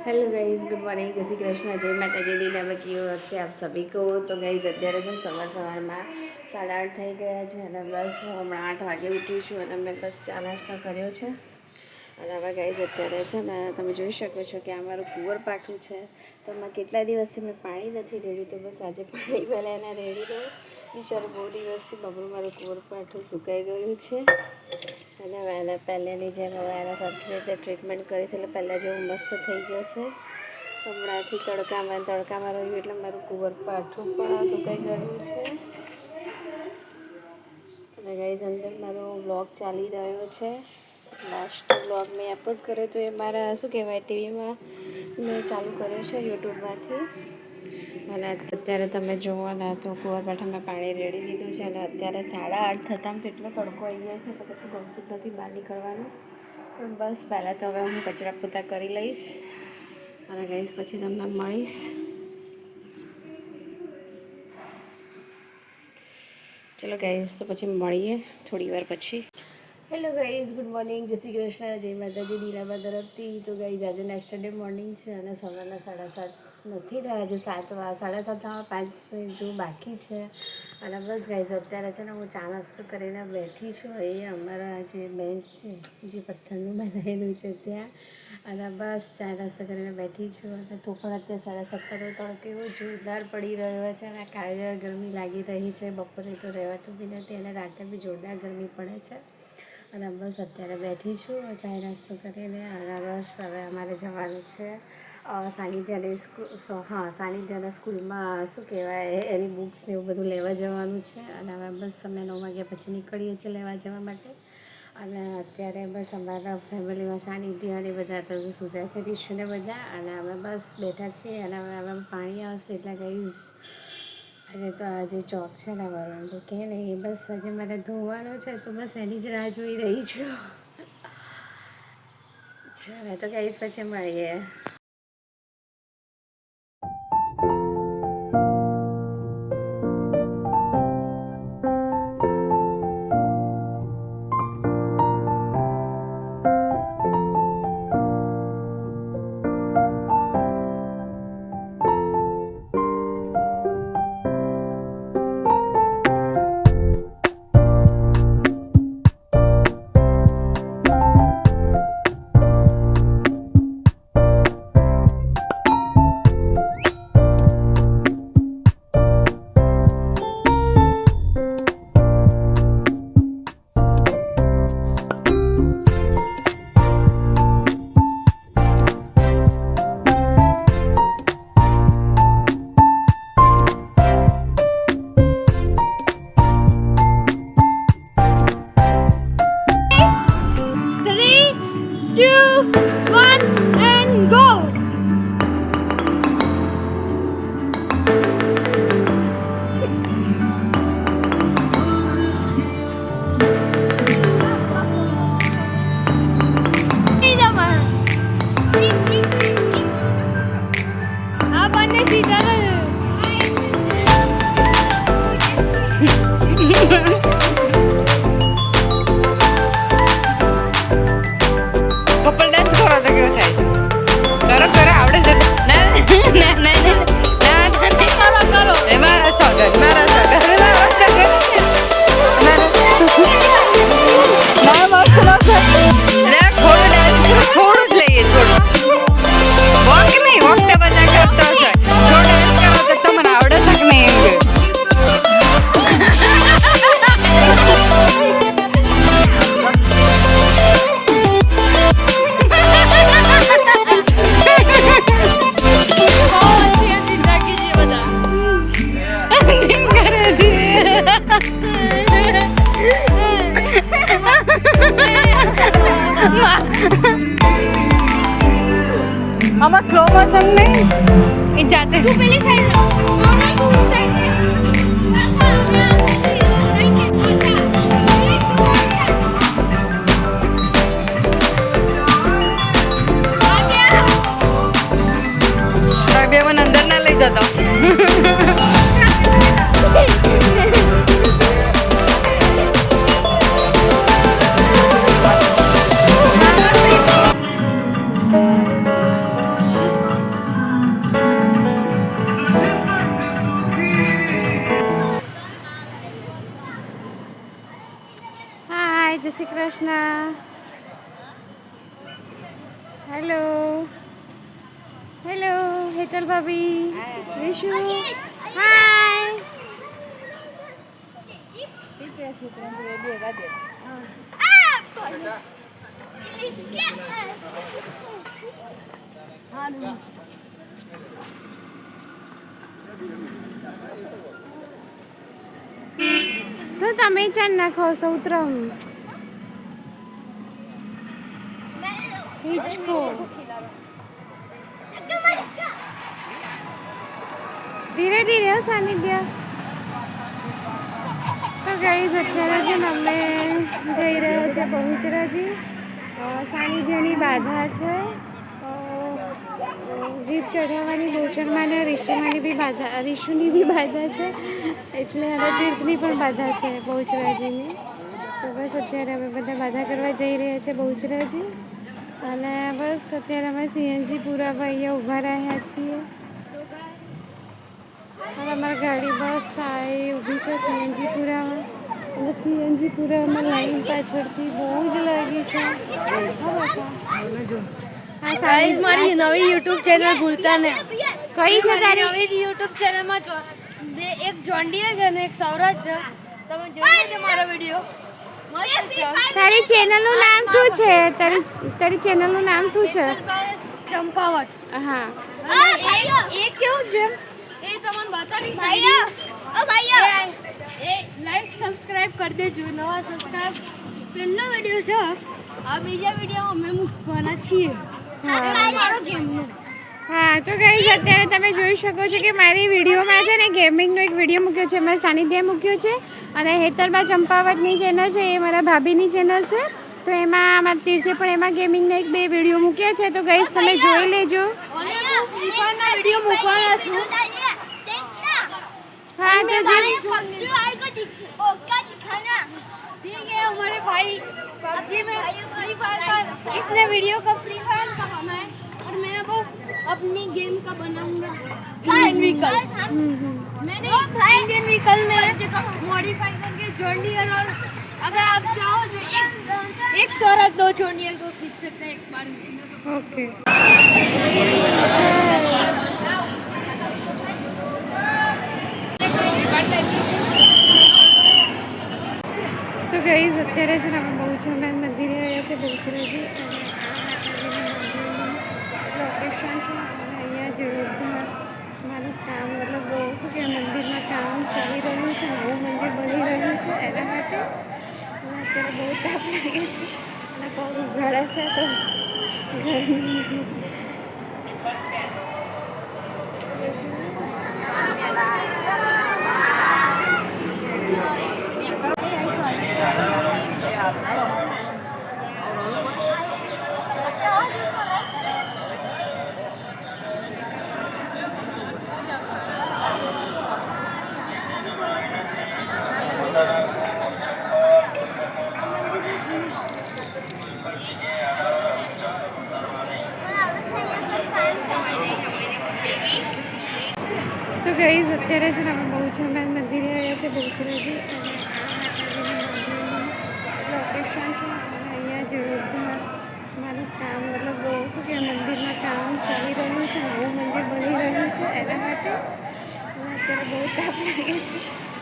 Hello guys, good morning, जय श्री कृष्ण, जय माता जी दी नमकी ओर से आप सभी को। तो गाइस અત્યારે છે સવારમાં 8:30 થઈ ગયા છે અને બસ હમણાં 8 વાગે ઉઠી છું અને મેં બસ ચા નાસ્તો કર્યો છે. અને હવે ગાઈસ અત્યારે છે ને તમે જોઈ શકો છો કે આ મારું કુંવર પાઠું છે. તો એમાં કેટલા દિવસથી મેં પાણી નથી રેડ્યું, તો બસ આજે પાણી પહેલાં એને રેડી દઉં. બિચારું બહુ દિવસથી બબલું મારું કુંવર પાઠું સુકાઈ ગયું છે અને હવે એને પહેલેની જેમ હવે એને સરખી રીતે ટ્રીટમેન્ટ કરીશ એટલે પહેલાં જેવું મસ્ત થઈ જશે. હમણાંથી તડકામાં રહ્યું એટલે મારું કુંવર પાઠું પણ સુકાઈ ગયું છે. અને ગાઈઝ અંદર મારો વ્લોગ ચાલી રહ્યો છે. લાસ્ટ વ્લોગ મેં અપલોડ કર્યો તો એ મારા શું કહેવાય ટીવીમાં મેં ચાલુ કર્યો છે યુટ્યુબમાંથી. અને અત્યારે તમે જુઓ ને તો કુંવર પાઠામાં પાણી રેડી દીધું છે અને અત્યારે 8:30 થતાં તો એટલો તડકો આવી જાય છે તો કશું ગમતું જ નથી બહાર નીકળવાનું. પણ બસ પહેલાં તો હવે હું કચરા પોતા કરી લઈશ અને ગાઈસ પછી તમને મળીશ. ચલો ગાઈસ, તો પછી મળીએ થોડી વાર પછી. હેલો ગાઈઝ, ગુડ મોર્નિંગ, જય શ્રી કૃષ્ણ, જય માતાજી દીનાબા તરફથી. તો ગાઈઝ આજે નેક્સ્ટ ડે મોર્નિંગ છે અને સવારના 7:30 નથી થયા, હજુ 7:30 થવા 5 મિનિટ જેવું બાકી છે. અને બસ ગાઈઝ અત્યારે છે ને હું ચા નાસ્તો કરીને બેઠી છું. એ અમારા જે બેન્ચ છે જે પથ્થરનું બનાવેલું છે ત્યાં, અને બસ ચા નાસ્તો કરીને બેઠી છું. અને તો પણ અત્યારે 7:30 તડકો એવો જોરદાર પડી રહ્યો છે અને કાલે ગરમી લાગી રહી છે. બપોરે તો રહેવાતું બી નથી અને રાતે બી જોરદાર ગરમી પડે છે. અને બસ અત્યારે બેઠી છું ચા નાસ્તો કરીને. અને બસ હવે અમારે જવાનું છે સાનિધ્યના સ્કૂલમાં શું કહેવાય એની બુક્સ ને એવું બધું લેવા જવાનું છે. અને હવે બસ અમે 9 વાગ્યા પછી નીકળીએ છીએ લેવા જવા માટે. અને અત્યારે બસ અમારા ફેમિલીમાં સાનિધ્ય અને બધા તો સુધા છે ટીશ્યુને બધા. અને અમે બસ બેઠા છીએ અને હવે પાણી આવશે એટલે ગાઈઝ આજે તો આજે ચોક છે ને વરંડો કે ને એ બસ આજે મારે ધોવાનો છે તો બસ એની જ રાહ જોઈ રહી છું. ચાલો તો ગાઈઝ પછી મળીએ. કપલ ડાન્સ કરો તો કેવો થાય છે? કરો આવડે છે? ના કરો એ મારા સોગન ના મારસો થોડું ડાન્સ થોડું જ લઈએ થોડું વોક નહીં વોક તો બધા કરતો છે. થોડું ડાન્સ કરો તો તમને આવડે છે કે નહીં એમ આમાં સ્લો મોશન નહીં એ જાતે તું પેલી સાઈડ સોનો તું ઉસ સાઈડ બે મને અંદર ના લઈ જતો. હેલો હેતલ ભાભી, વિશુ હાય. તો તમે ચાલ નાખો સૌત્રમ હિચકો ધીરે ધીરે સાનિધ્ય. તો ગાઈસ અત્યારે છે ને અમે જઈ રહ્યા છે બહુચરાજી. સાનિધ્યની બાધા છે, જીપ ચઢાવવાની બોચરમાં ને રિશુની બી બાધા છે, એટલે હવે તીર્થની પણ બાધા છે બહુચરાજીની. તો બસ અત્યારે અમે બધા બાધા કરવા જઈ રહ્યા છીએ બહુચરાજી. અને બસ અત્યારે અમે સીએનજી પુરાવા અહીંયા ઊભા રહ્યા છીએ. અને અમારી ગાડી બસ આવી ઊભી છે સીએનજી પુરાવા. અને સીએનજી પુરાવામાં લાઈન પાછળથી બહુ જ લાગી છે. ગાઈસ મારી નવી યુટ્યુબ ચેનલ ભૂલતા ને. કઈ છે તારી નવી યુટ્યુબ ચેનલમાં? એક જોન્ડિયર છે અને એક સૌરાજ છે. તમે જોઈ લેજો મારો વિડિયો. તારી ચેનલનું નામ શું છે? તારી ચેનલનું નામ શું છે? ચંપાવત. હા, એ કેવું છે એ તમને બતાડી ભાઈ. ઓ ભાઈઓ એ લાઈક સબસ્ક્રાઇબ કરી દેજો. નવા સબસ્ક્રાઇબ પહેલો વિડિયો છે. આ બીજા વિડિયો અમે મૂકવાના છીએ. હા, તો ગાઈસ અત્યારે તમે જોઈ શકો છો કે મારી વિડીયોમાં છે ને ગેમિંગનો એક વિડીયો મૂક્યો છે, મેં સાનિધ્ય મૂક્યો છે. અને હેતલબા ચંપાવતની ચેનલ છે એ મારા ભાભીની ચેનલ છે. તો એમાં મારા તીર્થે પણ એમાં ગેમિંગના એક બે વિડીયો મૂક્યા છે. તો ગાઈસ તમે જોઈ લેજો. વિડીયો મૂકવાના છું. हाँ तो ठीक है हमारे भाई पबजी में फ्री फायर का इसने वीडियो का फ्री फायर का बना है और मैं अब अपनी गेम का बनाऊंगा इंडियन व्हीकल. मैंने इंडियन व्हीकल में मॉडिफाई करके जॉन्डियर और अगर आप चाहो तो एक स्वराज 2 जॉन्डियर को खरीद सकते हैं एक बार में. ओके તો ગાઈસ અત્યારે છે ને અમે બહુચરાજી મંદિરે આવ્યા છે બહુચરાજી. લોકેશન છે અને અહીંયા જોરદાર મારું કામ મતલબ બહુ શું કે મંદિરમાં કામ ચાલી રહ્યું છે, નવું મંદિર બની રહ્યું છે એના માટે. અને અત્યારે બહુ તાપ લાગે છે અને બહુ ઉઘાડા છે તો ગરમી. તો ગાઈસ અત્યારે છે ને અમે બહુચરાજી મંદિરે આવ્યા છે બહુચરાજી. લોકેશન છે અને અહીંયા જોરદાર મારું કામ મતલબ બહુ શું કે મંદિરમાં કામ ચાલી રહ્યું છે, નવું મંદિર બની રહ્યું છે એના માટે. અને અત્યારે બહુ તાપ લાગે છે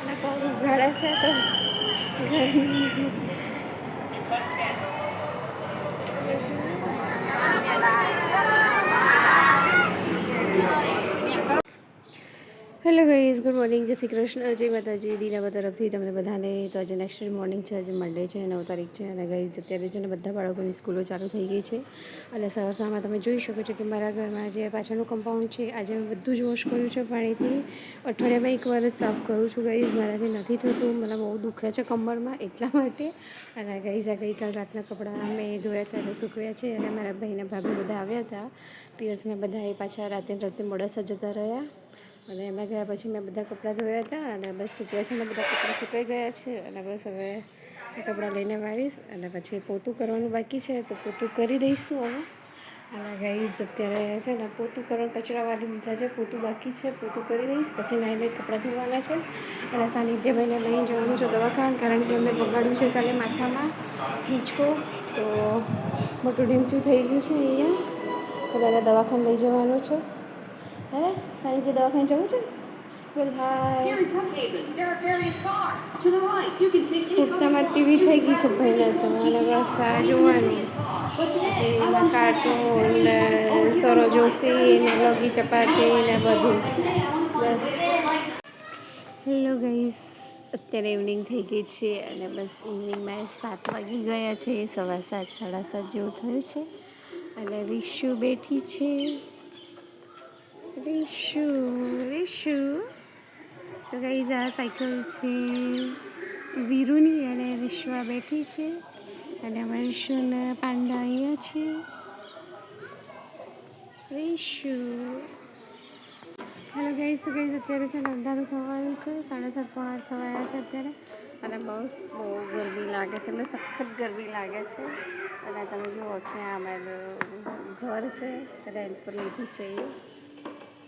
અને બહુ ઉઘાડા છે તો ગરમી. હેલો ગાઈઝ, ગુડ મોર્નિંગ, જય શ્રી કૃષ્ણ, જય માતાજી, દિલાબા તરફથી તમને બધાને. તો આજે નેક્સ્ટ મોર્નિંગ છે, આજે મંડે છે, 9 તારીખ છે. અને ગાઈઝ અત્યારે છે ને બધા બાળકોની સ્કૂલો ચાલુ થઈ ગઈ છે. અને સવારમાં તમે જોઈ શકો છો કે મારા ઘરમાં જે પાછળનું કમ્પાઉન્ડ છે આજે મેં બધું જ વોશ કર્યું છે પાણીથી. અઠવાડિયામાં એકવાર જ સાફ કરું છું ગાઈઝ, મારાથી નથી થતું, મને બહુ દુખે છે કમરમાં એટલા માટે. અને ગાઈઝ આ ગઈકાલ રાતના કપડાં મેં ધોયા ત્યારે સૂકવ્યા છે. અને મારા ભાઈના ભાભી બધા આવ્યા હતા તીર્થને, બધા એ પાછા રાતે મોડાસા જતા રહ્યા. અને એમાં ગયા પછી મેં બધા કપડાં ધોયા હતા અને બસ સૂક્યા છે અને બધા કપડાં સુકાઈ ગયા છે. અને બસ હવે એ કપડાં લઈને વાળીશ અને પછી પોતું કરવાનું બાકી છે તો પોતું કરી દઈશું હવે. અને ગાઈઝ અત્યારે છે ને પોતું કરવાનું કચરાવાળી લીધા છે, પોતું બાકી છે, પોતું કરી દઈશ પછી નાઈને કપડાં ધોવાના છે. અને સાનિધ્યભાઈને લઈને જવાનું છે દવાખાને, કારણ કે એમને બગાડ્યું છે કાલે માથામાં હિંચકો, તો મોટું ડીમચું થઈ ગયું છે અહીંયા. પેલા દવાખાને લઈ જવાનું છે હે ને સાંજે દવાખાને જવું છે બોલ હાય ઉઠતામાં ટીવી થઈ ગઈ છે પહેલાં તો અને બસ આ જોવાનું એમાં કાર્ટૂન ને સરો જોશી ને લોગી ચપાતી ને બધું બસ હેલો ગાઈસ અત્યારે ઇવનિંગ થઈ ગઈ છે અને બસ ઇવનિંગમાં 7 વાગી ગયા છે 7:15 7:30 જેવું થયું છે અને રીશુ બેઠી છે રીશુ તો ગાઈસ આ સાયકલ છે વીરુની અને વિશ્વા બેઠી છે અને અમારા રીશુના પાંડા અહીંયા છે રીશુ હેલો ગાઈસ તો ગાઈસ અત્યારે છે ને અંધારું થવાયું છે 7:30 પોણા 8 થવાયા છે અત્યારે અને બહુ ગરમી લાગે છે એટલે સખત ગરમી લાગે છે અને તમે જુઓ કે અમારું ઘર છે રેન્ટ પર લીધું છે એ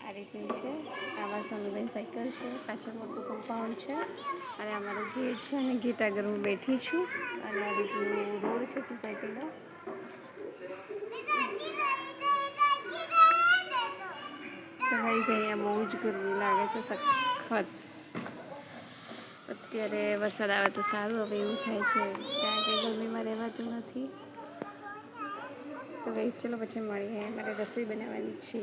આ રીતનું છે આમાં સોનુભાઈ સાયકલ છે પાછળ મોટું કમ્પાઉન્ડ છે અને અમારો ગેટ છે અને ગેટ આગળ હું બેઠી છું અને આ રીતનું રોડ છે સોસાયટીનો તો ગાઈસ અહીંયા બહુ જ ગરમી લાગે છે સખત અત્યારે વરસાદ આવે તો સારું હવે એવું થાય છે કારણ કે ગરમીમાં રહેવાતું નથી તો ગાઈસ ચલો પછી મળીએ મારે રસોઈ બનાવવાની છે